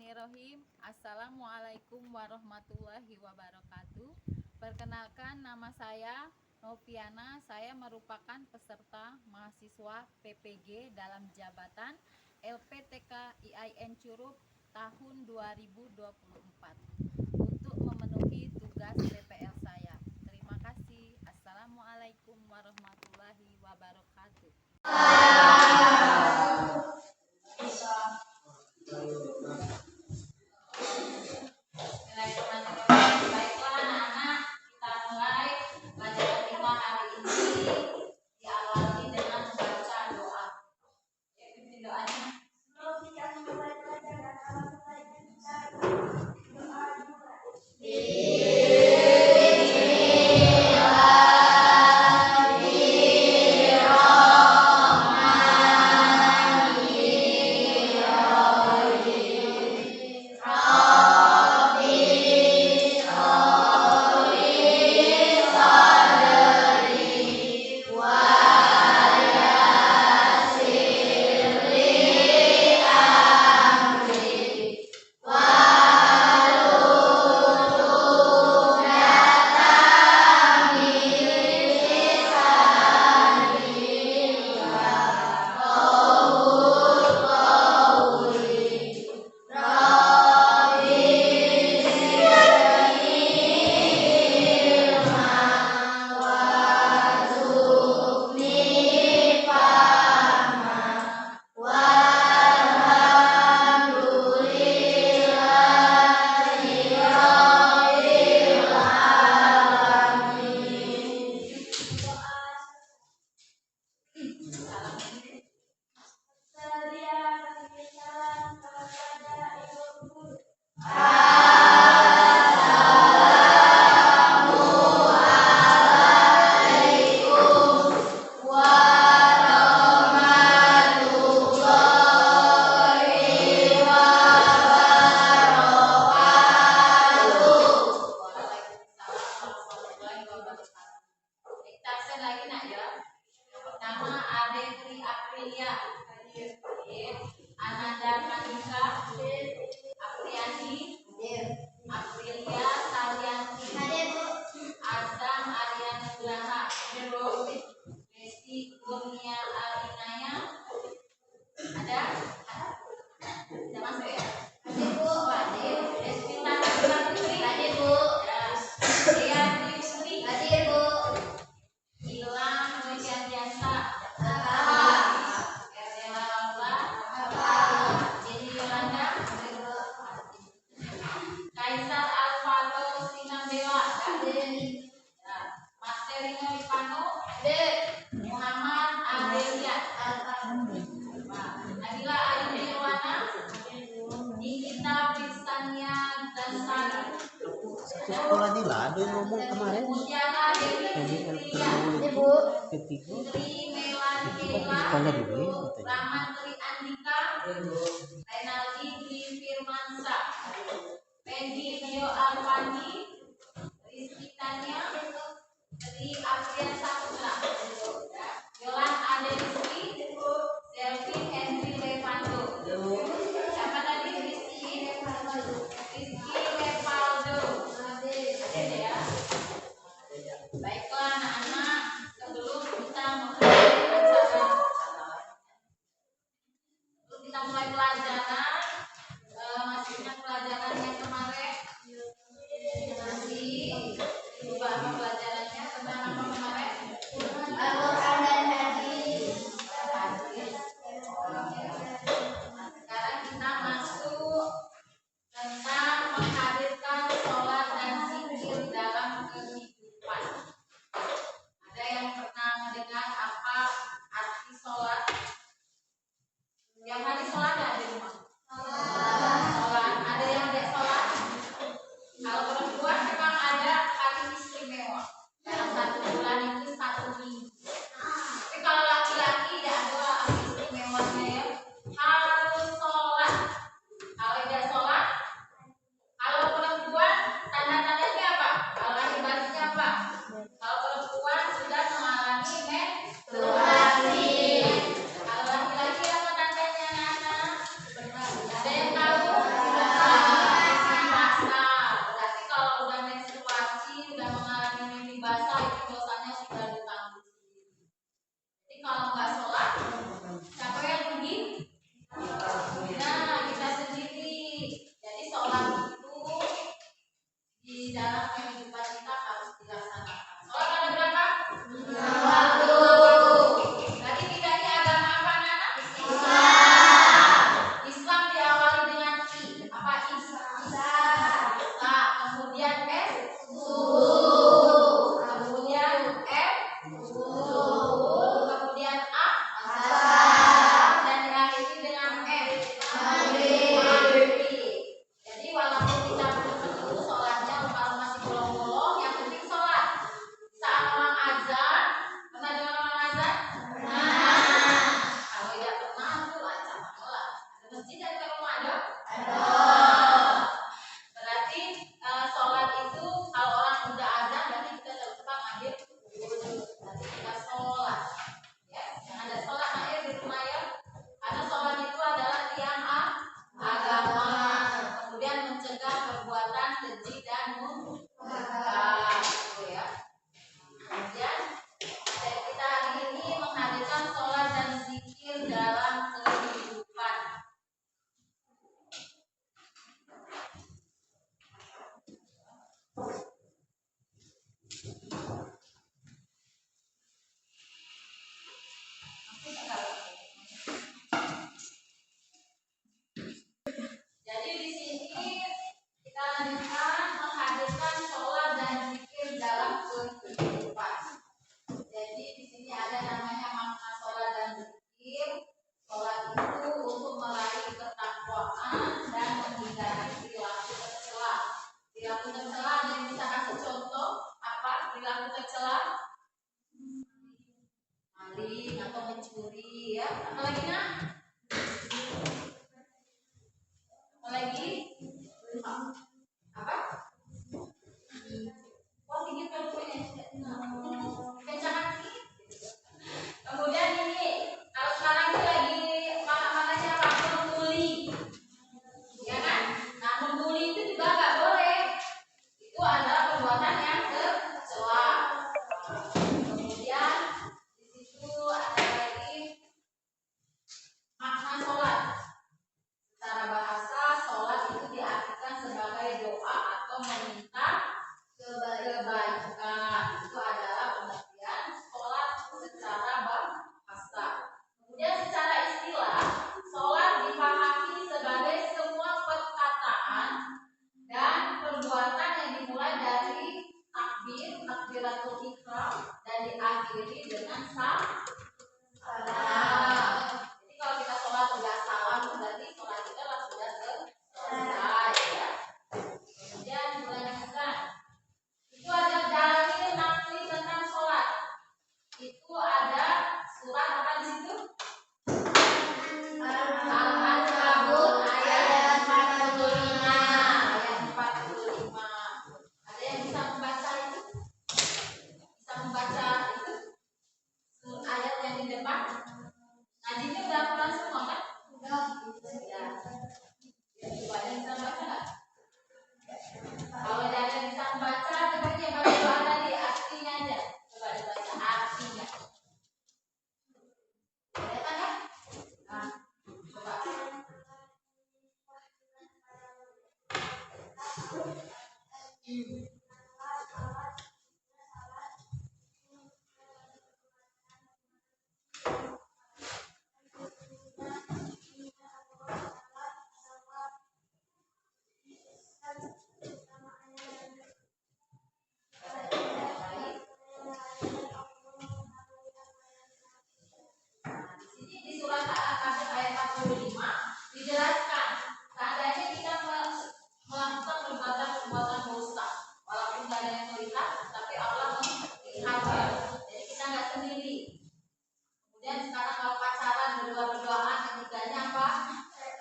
Bismillahirrahmanirrahim. Assalamualaikum warahmatullahi wabarakatuh. Perkenalkan, nama saya Noviana. Saya merupakan peserta mahasiswa PPG dalam jabatan LPTK IAIN Curup tahun 2024 untuk memenuhi tugas PPL saya. Terima kasih. Assalamualaikum warahmatullahi wabarakatuh. Baiklah anak-anak, kita mulai pelajaran kita hari ini. Diawali dengan membaca doa. Ikuti doanya. Sekolah di Lado ngomong kemarin jadi Ibu ketiga sekolah dulu Ramantri Andika, Renaldi Dwi Firmansyah, Pendi Bio Alfandi, Rizky Tania, Tri Aprian Saputra, Yolan Ade Rizky, Selvi Henry Levanto. Siapa tadi? Rizky Levaldo. Ada ya? Baiklah anak-anak, sebelum kita mulai pelajaran lagi nak? Apa lagi? Apa? Oh, tinggi perutnya. Kencangan tinggi. Kemudian ini, kalau sekarang ini lagi mana-mananya apa? Membuli, ya kan? Nah, membuli itu juga nggak boleh. Itu adalah perbuatan yang tercela. Kemudian di situ ada lagi makna sholat. Secara bahasa, sholat itu diartikan sebagai doa atau meminta kebaikan. Itu adalah pengertian sholat secara bahasa. Kemudian secara istilah, sholat dipahami sebagai semua perkataan dan perbuatan yang dimulai dari takbir, takbiratul ihram, dan diakhiri dengan salam. Jadi kalau kita sholat tidak salam, berarti sholat kita sudah selesai, ya. Kemudian dilanjutkan, itu ada dalam ini nakli tentang sholat. Itu ada surat apa di situ? Al-Ankabut ayat 45. Ayat 45. Ada yang bisa membaca itu? Bisa membaca itu? Ayat yang di depan. Ngajinya udah pulang semua kan? Udah. Ya. Coba ada yang bisa baca nggak? Kalau ada yang bisa membaca, coba dia baca doa tadi artinya aja. Coba dibaca artinya. Kelihatan ya? Nah, coba. Di surat Al-Ankabut ayat 45 dijelaskan seandainya kita melakukan perbuatan dosa, walaupun tidak ada yang melihat, tapi Allah melihatnya. Jadi kita nggak sendiri. Kemudian sekarang kalau pacaran berdoa-berdoaan, ketiganya apa?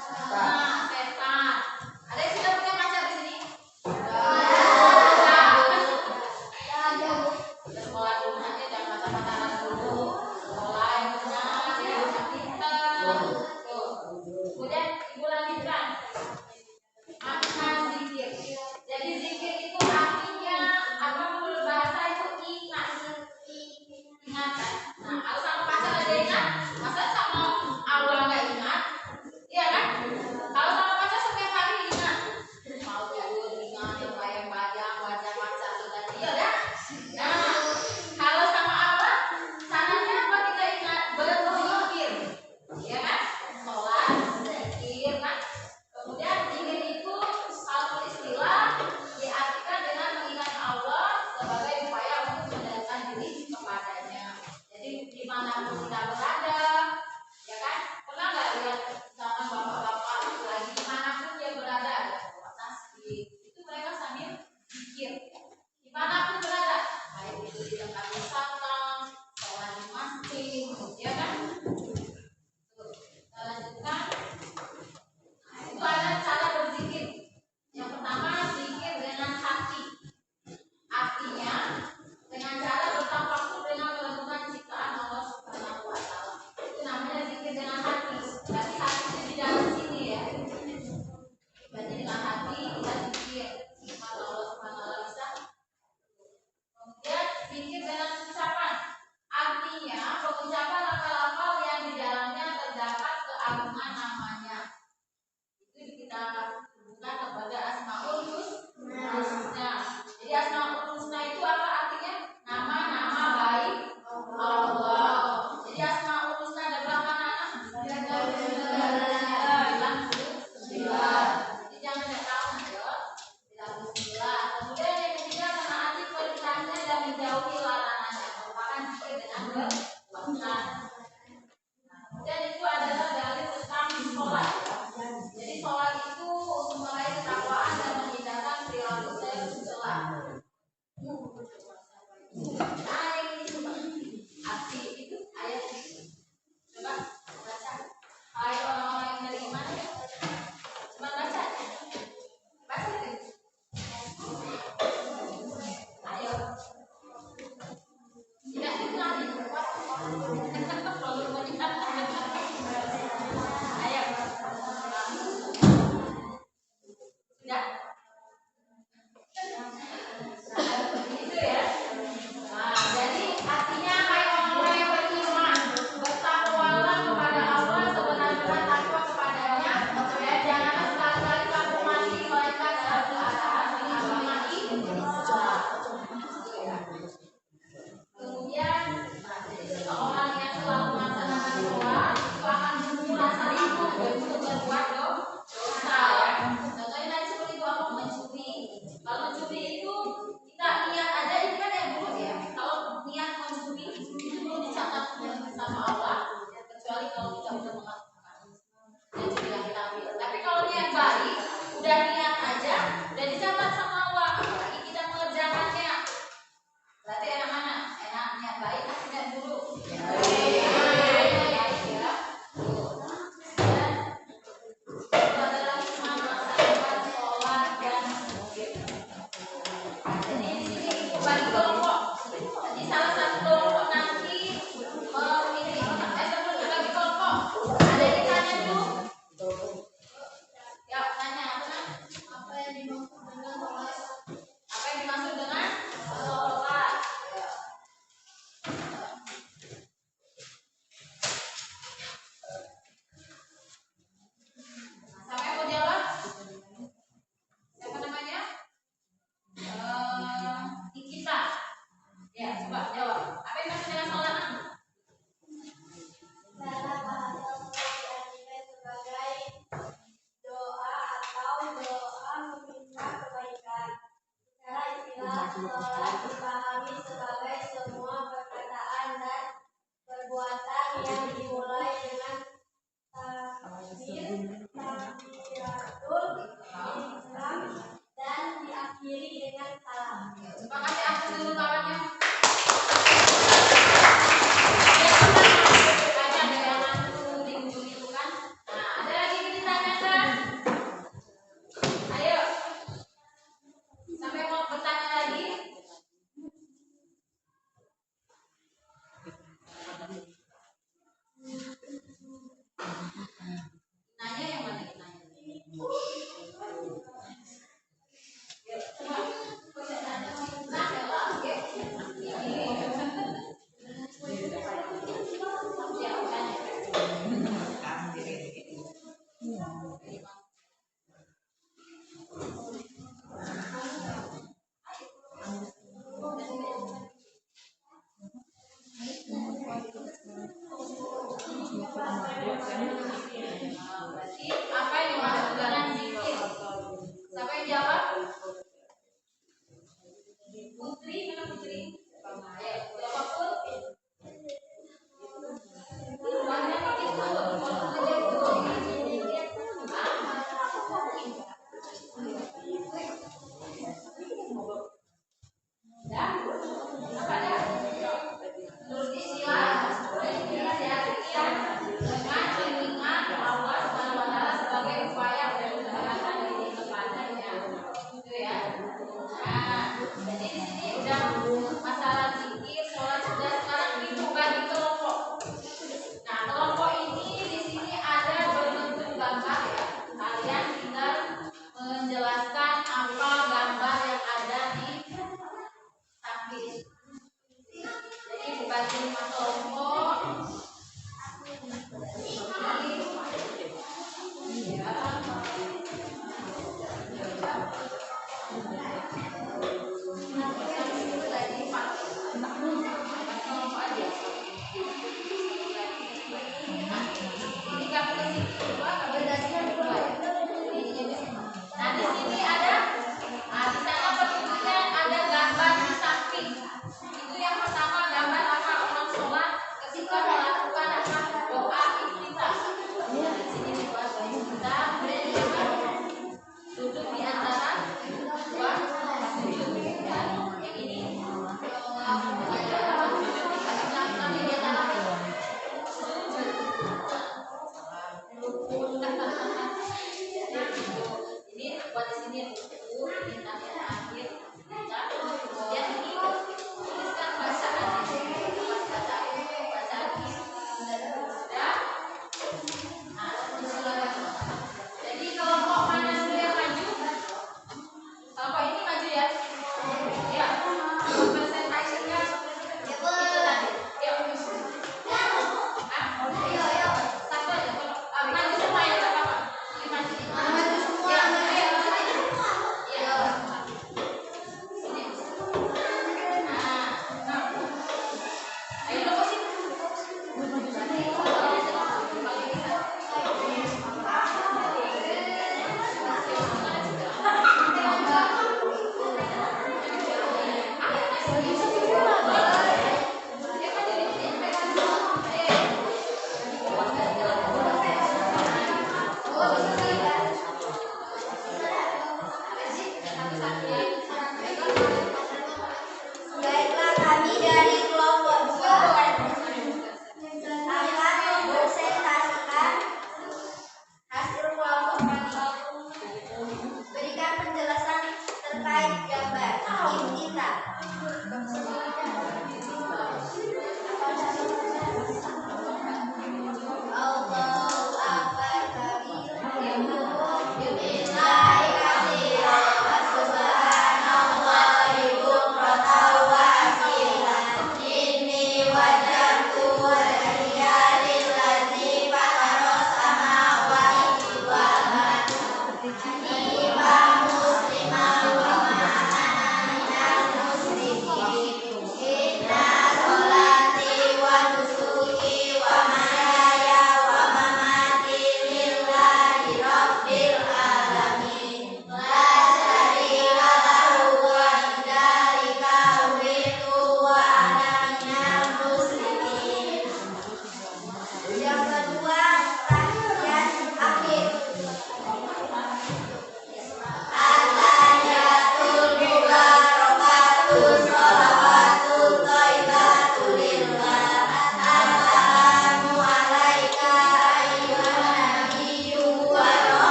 Setan. Ada yang sudah punya pacar di sini? Udah sekolah dulu aja, jangan pacaran dulu. Sekolah yang benar, ya, yang pintar. Tuh. Kemudian ibu lanjutkan makna zikir. Jadi zikir itu artinya apa? Menurut bahasa itu ingat, ingatan. Nah, kalau sama pacar ada ingat, masa sama Allah nggak ingat? Iya kan? Kalau sama pacar setiap hari ingat, mau tidur ingat, yang bayang-bayang wajah pacar sudah dia ya. Nah, kalau sama Allah, caranya apa kita ingat? Berzikir, ya kan? Sholat, zikir, kan? Kemudian zikir itu kalau istilah diartikan dengan mengingat Allah sebagai upaya untuk mendekatkan diri kepadanya. Jadi dimanapun kita berada, ya kan? Pernah nggak lihat misalkan bapak-bapak lagi dimanapun dia berada, ada bawa tasbih, itu mereka sambil zikir. Dimanapun berada, baik itu di tempat wisata, sholat di masjid, ya kan? Tuh, kita lanjutkan. Itu ada cara berzikir. Yang pertama, zikir dengan hati. Artinya, dengan cara bertafakur dengan merenungkan ciptaan Allah Subhanahu wa Ta'ala. Itu namanya zikir dengan hati. Berarti hati itu di dalam sini ya. Berarti dengan hati kita zikir. doa meminta kebaikan. Secara istilah sholat dipahami sebagai semua perkataan dan perbuatan yang dimulai dengan takbiratul ihram dan diakhiri dengan salam. Terima kasih atas dulu kawannya. Apa yang dimaksud dengan zikir? Siapa yang jawab? Putri, mana Putri? Ayo, jawab Putri. Menurut istilah dengan mengingat Allah Subhanahu wa Ta'ala sebagai upaya mendekatkan diri kepadanya. Gitu ya. Nah, jadi di sini udah masalah zikir, sholat sudah, sekarang dibagi kelompok. Nah, kelompok ini di sini ada berbentuk gambar ya. Kalian tinggal menjelaskan apa gambar yang ada di tablis. Jadi dibagi 5 kelompok. Nah, di sini ada, di sana bentuknya ada gambar di samping. Itu yang pertama gambar apa orang sholat ketika melakukan apa doa iftitah. Di sini dibuat kita kemudian duduk di antara dua sujud dan yang ini nanti di antara ini buat di sini ruku, ini nanti akhir